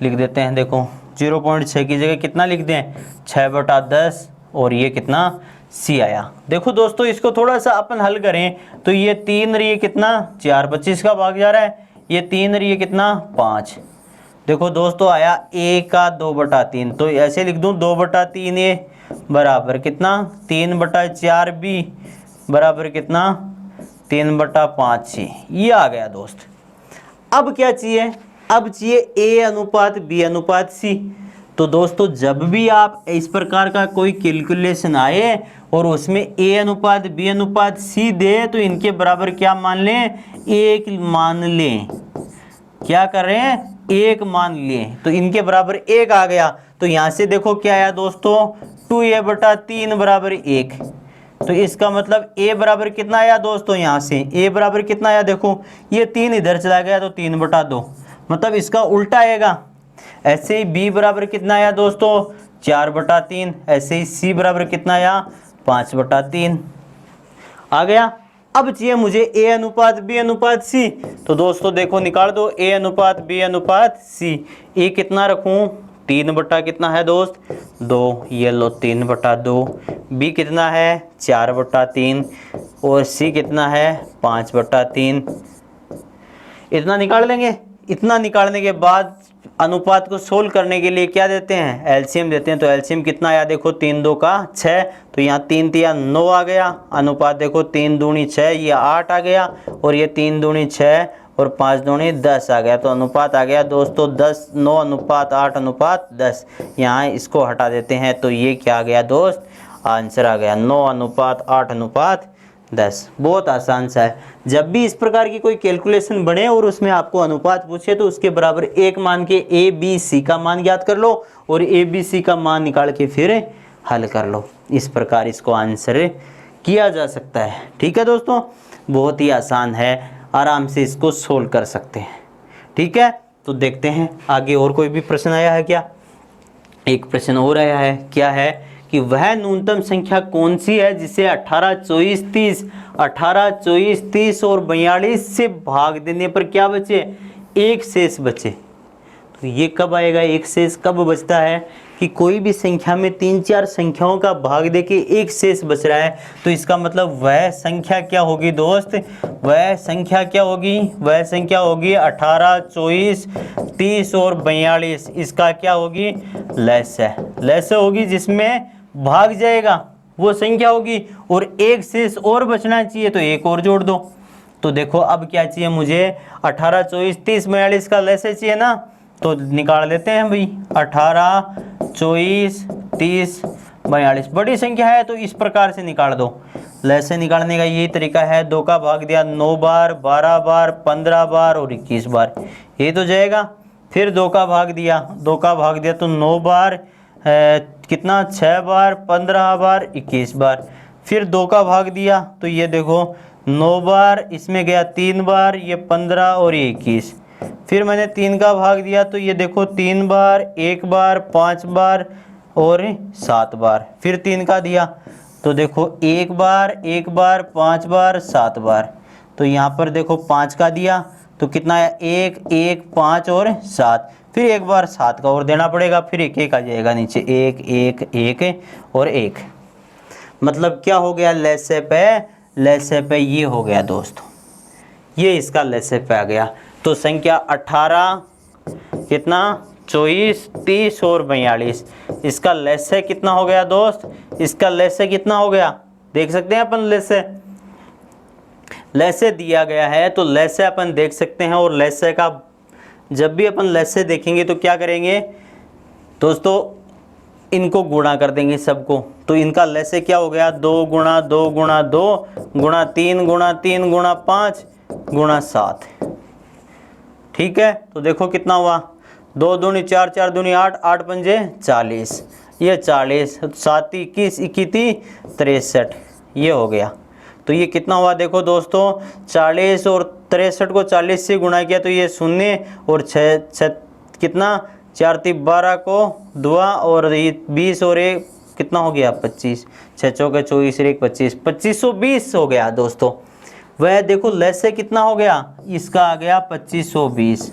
लिख देते हैं। देखो 0.6 की जगह कितना लिख दें, 6/10, और ये कितना, c आया। देखो दोस्तों, इसको थोड़ा सा अपन हल करें तो ये 3 और ये कितना, 4, 25 का भाग जा रहा है, ये 3 और ये कितना, 5। देखो दोस्तों आया 1 का 2/3, तो ऐसे लिख दूं 2/3 ये बराबर कितना, 3/4 b बराबर कितना, 3/5 c, ये आ गया दोस्त। अब क्या चाहिए, अब चाहिए a अनुपात b अनुपात c। तो दोस्तों जब भी आप इस प्रकार का कोई कैलकुलेशन आए और उसमें a अनुपात b अनुपात c दे, तो इनके बराबर क्या मान लें, 1 मान लें। क्या कर रहे हैं, 1 मान लिए, तो इनके बराबर 1 आ गया। तो यहाँ से देखो क्या आया दोस्तों, 2a/3 बराबर 1। तो इसका मतलब a बराबर कितना आया दोस्तों, यहाँ से a बराबर कितना आया, देखो ये 3 इधर चला गया तो 3/2, मतलब इसका उल्टा आएगा। ऐसे ही b बराबर कितना आया दोस्तों, 4/3। ऐसे ही c बराबर कितना आया, 5/3 आ गया। अब चाहिए मुझे a अनुपात b अनुपात c। तो दोस्तों देखो निकाल दो, a अनुपात b अनुपात c। a कितना रखूं, 3 कितना है दोस्त, 2, ये लो 3/2। b कितना है, 4/3, और c कितना है, 5/3। इतना निकाल लेंगे। इतना निकालने के बाद अनुपात को सोल्व करने के लिए क्या देते हैं, एलसीएम देते हैं। तो एलसीएम कितना आया, देखो 3 2 का 6, तो यहाँ 3 3 9 आ गया। अनुपात देखो 3 दूनी 6, ये 8 आ गया, और ये 3 दूनी 6 और 5 दूनी 10 आ गया। तो अनुपात आ गया दोस्तों 10, 9 अनुपात 8 अनुपात 10। यहाँ इसको हटा देते हैं, तो ये क्या आ गया दोस्त, आंसर आ गया 9 अनुपात 8 अनुपात 10। बहुत आसान सा है। जब भी इस प्रकार की कोई कैलकुलेशन बने और उसमें आपको अनुपात पूछे, तो उसके बराबर 1 मान के a b c का मान ज्ञात कर लो, और a b c का मान निकाल के फिर हल कर लो। इस प्रकार इसको आंसर किया जा सकता है। ठीक है दोस्तों, बहुत ही आसान है, आराम से इसको सोल्व कर सकते हैं। ठीक है, तो देखते हैं आगे और कोई भी प्रश्न आया है क्या। एक प्रश्न और आया है, क्या है कि वह न्यूनतम संख्या कौन सी है जिसे 18, 24, 30, 18, 24, 30 और 42 से भाग देने पर क्या बचे, एक शेष बचे। तो ये कब आएगा, एक शेष कब बचता है, कि कोई भी संख्या में 3-4 संख्याओं का भाग देके एक शेष बच रहा है। तो इसका मतलब वह संख्या क्या होगी दोस्त, वह संख्या क्या होगी, वह संख्या होगी 18, 24, 30 और 42। इसका क्या होगी, लैस होगी, जिसमें भाग जाएगा वो संख्या होगी, और एक शेष और बचना चाहिए, तो एक और जोड़ दो। तो देखो अब क्या चाहिए मुझे, 18, 24, 30, 42 का लैसे चाहिए ना, तो निकाल लेते हैं भाई। 18, 24, 30, 42 बड़ी संख्या है, तो इस प्रकार से निकाल दो। लैसे निकालने का यही तरीका है, 2 का भाग दिया 9 बार, 12 बार, 15 बार और 21 बार, ये तो जाएगा। फिर 2 का भाग दिया, 2 का भाग दिया तो 9 बार, कितना 6 बार, 15 बार, 21 बार। फिर 2 का भाग दिया तो ये देखो 9 बार, इसमें गया 3 बार, ये 15 और ये 21। फिर मैंने 3 का भाग दिया तो ये देखो 3 बार, 1 बार, 5 बार और 7 बार। फिर 3 का दिया तो देखो 1 बार, 1 बार, 5 बार, 7 बार। तो यहाँ पर देखो 5 का दिया तो कितना है, 1, 1, 5 और 7। फिर 1 बार 7 का और देना पड़ेगा, फिर 1 1 आ जाएगा नीचे, 1 1 1 और 1। मतलब क्या हो गया, लैसे पे ये हो गया दोस्तों, ये इसका लैसे पे आ गया। तो संख्या 18, कितना 24, 30 और 42, इसका लैसे कितना हो गया दोस्त, इसका लैसे कितना हो गया, देख सकते हैं अपन। लैसे दिया गया है तो लैसे अपन देख सकते हैं। और लैसे का जब भी अपन लैसे देखेंगे तो क्या करेंगे दोस्तों, इनको गुणा कर देंगे सबको, तो इनका लसे क्या हो गया 2 गुणा 2 गुणा 2 गुणा 3 गुणा 3 गुणा 5 गुणा 7। ठीक है, तो देखो कितना हुआ 2 दूनी 4 4 दूनी 8 8 पंजे 40, ये 40 7 21 21 63 ये हो गया। तो ये कितना हुआ देखो दोस्तों 40 और 63 को 40 से गुणा किया तो ये 0 और 6 कितना 4 3 12 को दुआ और ये 20 और 1 कितना हो गया 25 6 चौके 24 1 25 2520 हो गया दोस्तों। वह देखो लेस से कितना हो गया इसका आ गया 2520,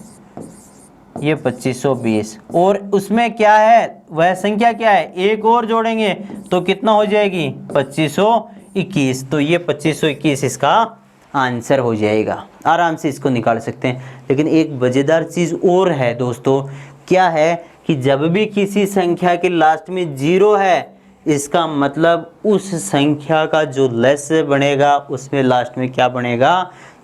ये 2520 और उसमें क्या है वह संख्या क्या है एक और जोड़ेंगे तो कितना हो जाएगी 2521, तो ये 2521 इसका आंसर हो जाएगा। आराम से इसको निकाल सकते हैं। लेकिन एक मज़ेदार चीज़ और है दोस्तों, क्या है कि जब भी किसी संख्या के लास्ट में 0 है इसका मतलब उस संख्या का जो लेस बनेगा उसमें लास्ट में क्या बनेगा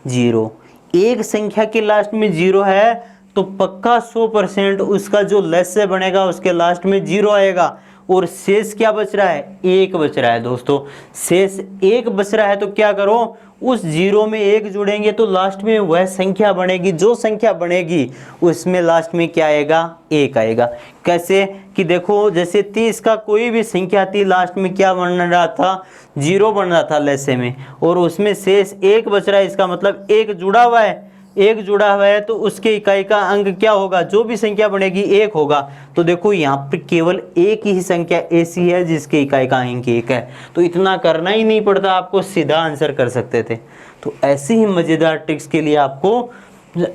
0। एक संख्या के लास्ट में 0 है तो पक्का 100% उसका जो लेस बनेगा उसके लास्ट में 0 आएगा। और शेष क्या बच रहा है 1 बच रहा है दोस्तों, शेष 1 बच रहा है तो क्या करो उस 0 में 1 जोड़ेंगे तो लास्ट में वह संख्या बनेगी, जो संख्या बनेगी उसमें लास्ट में क्या आएगा 1 आएगा। कैसे कि देखो जैसे 30 का कोई भी संख्या थी लास्ट में क्या बन रहा था 0 बन रहा था लेसे में, और उसमें शेष 1 बच रहा है, इसका मतलब 1 जुड़ा हुआ है, 1 जुड़ा हुआ है तो उसके इकाई का अंक क्या होगा जो भी संख्या बनेगी 1 होगा। तो देखो यहाँ पर केवल एक ही संख्या ऐसी है जिसके इकाई का अंक 1 है, तो इतना करना ही नहीं पड़ता, आपको सीधा आंसर कर सकते थे। तो ऐसी ही मज़ेदार ट्रिक्स के लिए आपको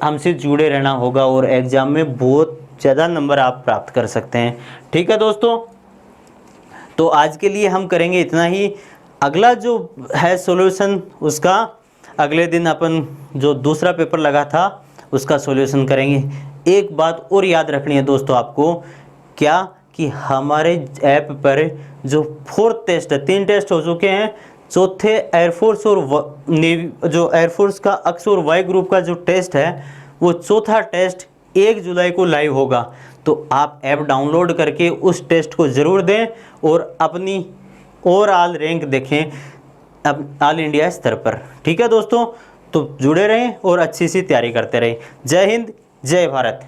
हमसे जुड़े रहना होगा और एग्जाम में बहुत ज़्यादा नंबर आप प्राप्त कर सकते हैं। ठीक है दोस्तों, तो आज के लिए हम करेंगे इतना ही। अगला जो है सॉल्यूशन उसका अगले दिन अपन जो दूसरा पेपर लगा था उसका सॉल्यूशन करेंगे। एक बात और याद रखनी है दोस्तों आपको, क्या कि हमारे ऐप पर जो 4th टेस्ट है 3 टेस्ट हो चुके हैं, चौथे एयरफोर्स और नेवी जो एयरफोर्स का अक्स और वाई ग्रुप का जो टेस्ट है वो चौथा टेस्ट 1 जुलाई को लाइव होगा। तो आप ऐप डाउनलोड करके उस टेस्ट को ज़रूर दें और अपनी ओवरऑल रैंक देखें अब ऑल इंडिया स्तर पर। ठीक है दोस्तों, तो जुड़े रहें और अच्छी सी तैयारी करते रहें। जय हिंद, जय भारत।